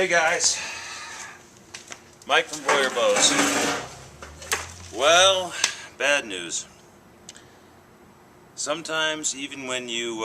Hey guys, Mike from Boyer Bows. Well, bad news. Sometimes even when you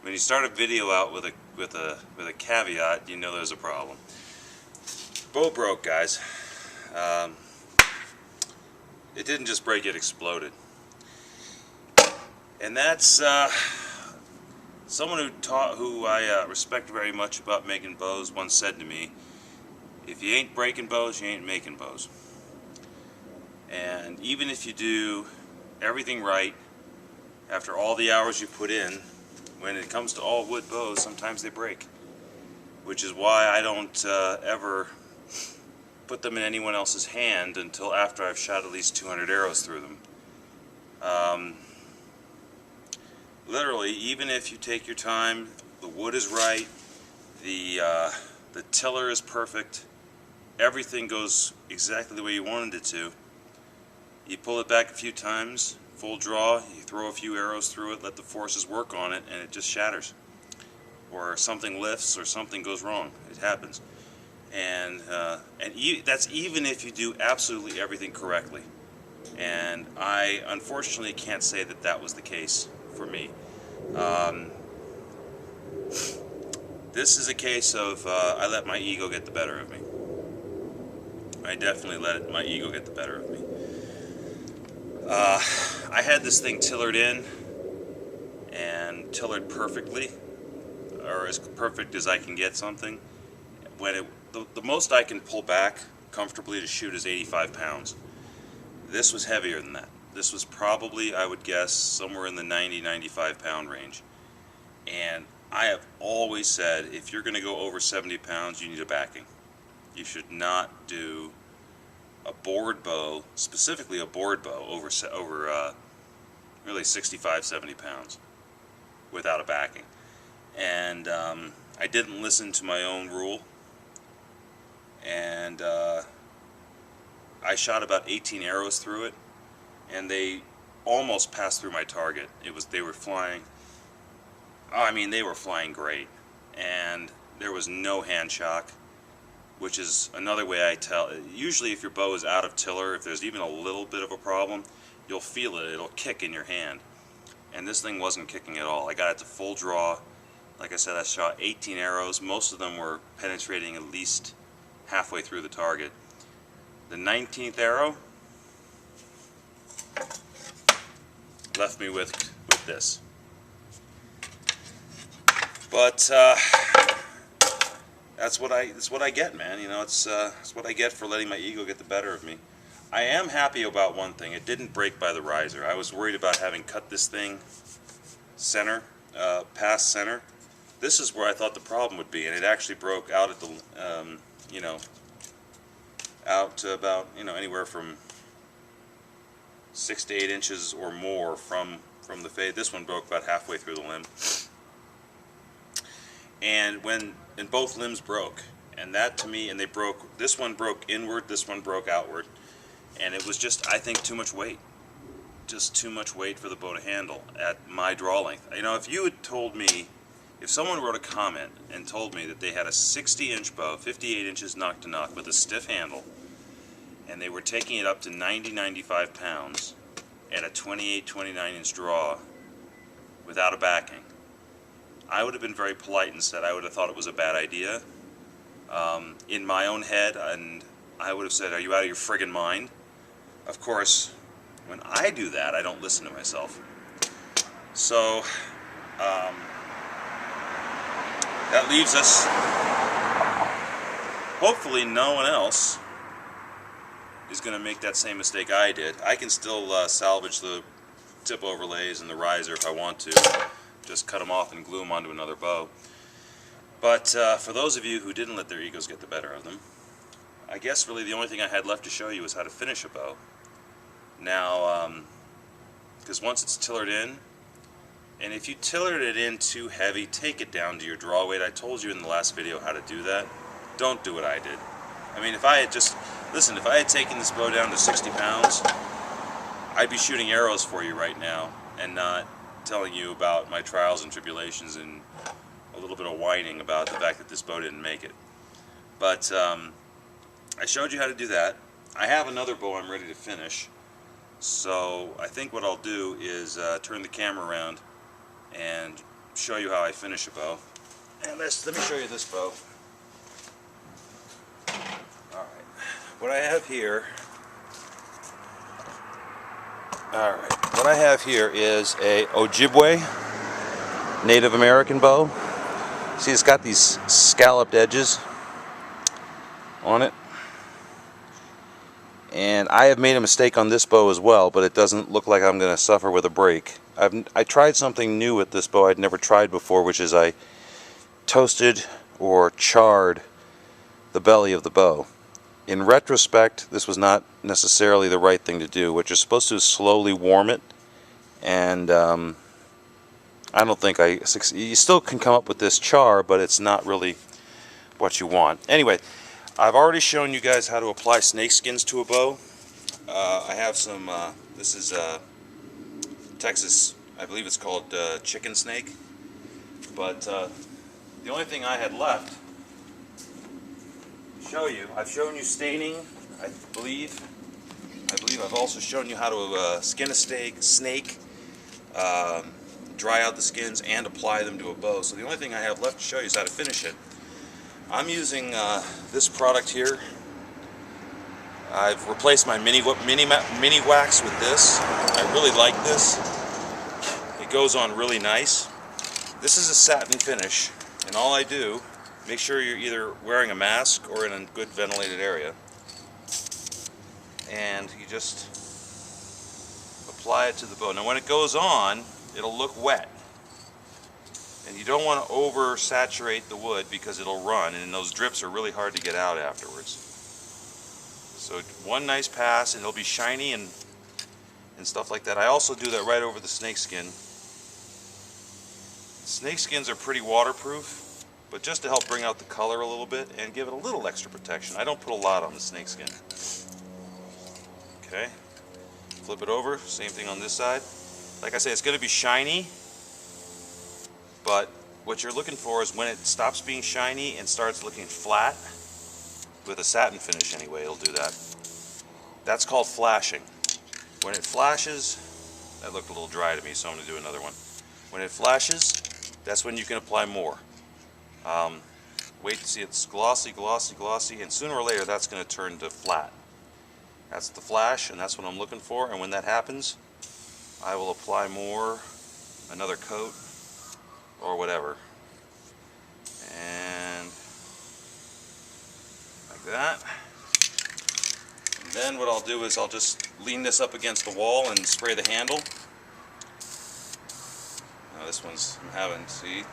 when you start a video out with a caveat, you know there's a problem. Bow broke, guys. It didn't just break; it exploded, and that's someone who I respect very much about making bows once said to me, if you ain't breaking bows, you ain't making bows. And even if you do everything right, after all the hours you put in, when it comes to all wood bows, sometimes they break. Which is why I don't ever put them in anyone else's hand until after I've shot at least 200 arrows through them. Literally, even if you take your time, the wood is right, the tiller is perfect, everything goes exactly the way you wanted it to. You pull it back a few times, full draw, you throw a few arrows through it, let the forces work on it, and it just shatters. Or something lifts, or something goes wrong. It happens. And that's even if you do absolutely everything correctly. And I unfortunately can't say that that was the case for me. This is a case of I let my ego get the better of me. I definitely let my ego get the better of me. I had this thing tillered in and tillered perfectly, or as perfect as I can get something. When the most I can pull back comfortably to shoot is 85 pounds. This was heavier than that. This was probably, I would guess, somewhere in the 90-95 pound range. And I have always said, if you're going to go over 70 pounds, you need a backing. You should not do a board bow, specifically a board bow, over really 65-70 pounds without a backing. And I didn't listen to my own rule, and I shot about 18 arrows through it, and they almost passed through my target. They were flying. I mean, they were flying great, and there was no hand shock, which is another way I tell. Usually, if your bow is out of tiller, if there's even a little bit of a problem, you'll feel it. It'll kick in your hand, and this thing wasn't kicking at all. I got it to full draw. Like I said, I shot 18 arrows. Most of them were penetrating at least halfway through the target. The 19th arrow left me with this. But that's what I get, man. You know, it's what I get for letting my ego get the better of me. I am happy about one thing. It didn't break by the riser. I was worried about having cut this thing center, past center. This is where I thought the problem would be, and it actually broke out at the, you know, out to about, you know, anywhere from 6 to 8 inches or more from the fade. This one broke about halfway through the limb. And both limbs broke, and that to me, and they broke, this one broke inward, this one broke outward, and it was just, I think, too much weight. Just too much weight for the bow to handle at my draw length. You know, if you had told me, if someone wrote a comment and told me that they had a 60-inch bow, 58 inches nock to nock with a stiff handle, and they were taking it up to 90-95 pounds at a 28-29 inch draw without a backing, I would have been very polite and said I would have thought it was a bad idea in my own head, and I would have said, are you out of your friggin' mind? Of course, when I do that, I don't listen to myself. So that leaves us, hopefully no one else is going to make that same mistake I did. I can still salvage the tip overlays and the riser if I want to. Just cut them off and glue them onto another bow. But for those of you who didn't let their egos get the better of them, I guess really the only thing I had left to show you is how to finish a bow. Now, because once it's tillered in, and if you tillered it in too heavy, take it down to your draw weight. I told you in the last video how to do that. Don't do what I did. I mean, if I had just, listen, if I had taken this bow down to 60 pounds, I'd be shooting arrows for you right now and not telling you about my trials and tribulations in a little bit of whining about the fact that this bow didn't make it. But I showed you how to do that. I have another bow I'm ready to finish. So I think what I'll do is turn the camera around and show you how I finish a bow. And let me show you this bow. Alright, what I have here is a Ojibwe Native American bow. See, it's got these scalloped edges on it. And I have made a mistake on this bow as well, but it doesn't look like I'm going to suffer with a break. I tried something new with this bow I'd never tried before, which is I toasted or charred the belly of the bow. In retrospect, this was not necessarily the right thing to do. What you're supposed to do is slowly warm it, and I don't think you still can come up with this char, but it's not really what you want. Anyway, I've already shown you guys how to apply snake skins to a bow. I have some, this is Texas, I believe it's called chicken snake. But the only thing I had left to show you, I've shown you staining, I believe I've also shown you how to skin a snake, dry out the skins, and apply them to a bow. So the only thing I have left to show you is how to finish it. I'm using this product here. I've replaced my mini wax with this. I really like this. It goes on really nice. This is a satin finish, and all I do, make sure you're either wearing a mask or in a good ventilated area, and you just apply it to the bow. Now when it goes on, it'll look wet. And you don't want to oversaturate the wood because it'll run, and those drips are really hard to get out afterwards. So one nice pass and it'll be shiny and stuff like that. I also do that right over the snake skin. Snake skins are pretty waterproof, but just to help bring out the color a little bit and give it a little extra protection. I don't put a lot on the snake skin. Okay, flip it over, same thing on this side. Like I say, it's going to be shiny. But what you're looking for is when it stops being shiny and starts looking flat, with a satin finish anyway, it'll do that. That's called flashing. When it flashes, that looked a little dry to me, so I'm going to do another one. When it flashes, that's when you can apply more. Wait to see it's glossy, glossy, glossy, and sooner or later that's going to turn to flat. That's the flash, and that's what I'm looking for, and when that happens, I will apply more, another coat, or whatever, and like that. And then what I'll do is I'll just lean this up against the wall and spray the handle. Now this one's, see,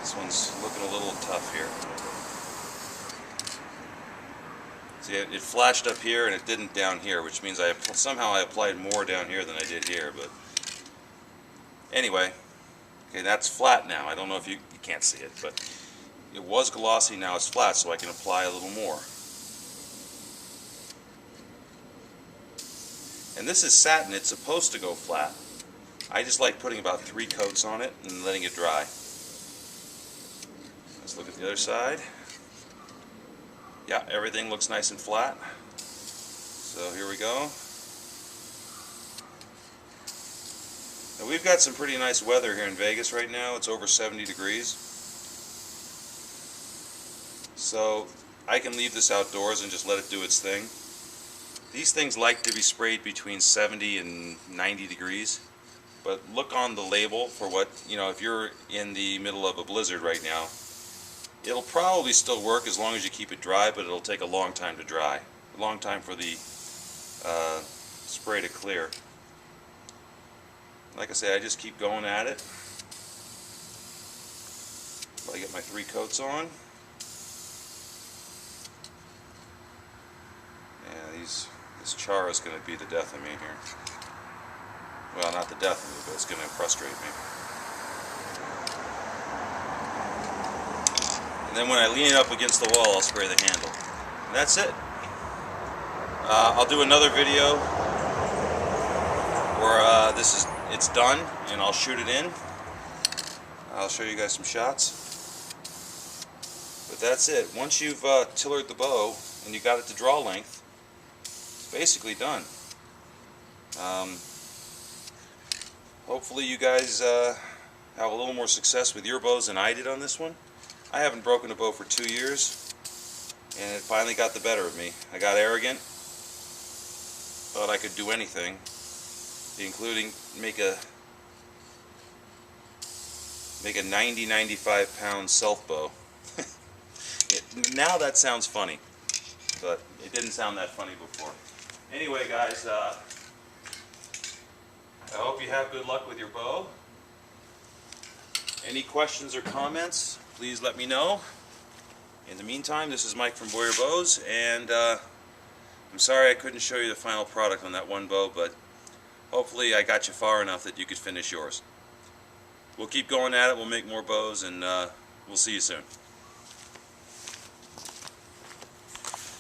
this one's looking a little tough here. See, it flashed up here and it didn't down here, which means somehow I applied more down here than I did here, but anyway, okay, that's flat now. I don't know if you can't see it, but it was glossy, now it's flat, so I can apply a little more. And this is satin, it's supposed to go flat. I just like putting about 3 coats on it and letting it dry. Let's look at the other side. Yeah, everything looks nice and flat. So here we go. Now we've got some pretty nice weather here in Vegas right now. It's over 70 degrees. So I can leave this outdoors and just let it do its thing. These things like to be sprayed between 70 and 90 degrees. But look on the label for what, if you're in the middle of a blizzard right now, it'll probably still work as long as you keep it dry, but it'll take a long time to dry. A long time for the spray to clear. Like I say, I just keep going at it until I get my 3 coats on. Yeah, this char is going to be the death of me here. Well, not the death of me, but it's going to frustrate me. And then when I lean it up against the wall, I'll spray the handle. And that's it. I'll do another video where it's done, and I'll shoot it in. I'll show you guys some shots. But that's it. Once you've tillered the bow and you got it to draw length, it's basically done. Hopefully you guys have a little more success with your bows than I did on this one. I haven't broken a bow for 2 years, and it finally got the better of me. I got arrogant, thought I could do anything, including make a 90-95 pound self bow. Now that sounds funny, but it didn't sound that funny before. Anyway, guys, I hope you have good luck with your bow. Any questions or comments, please let me know. In the meantime, this is Mike from Boyer Bows, and I'm sorry I couldn't show you the final product on that one bow, but hopefully I got you far enough that you could finish yours. We'll keep going at it, we'll make more bows, and we'll see you soon.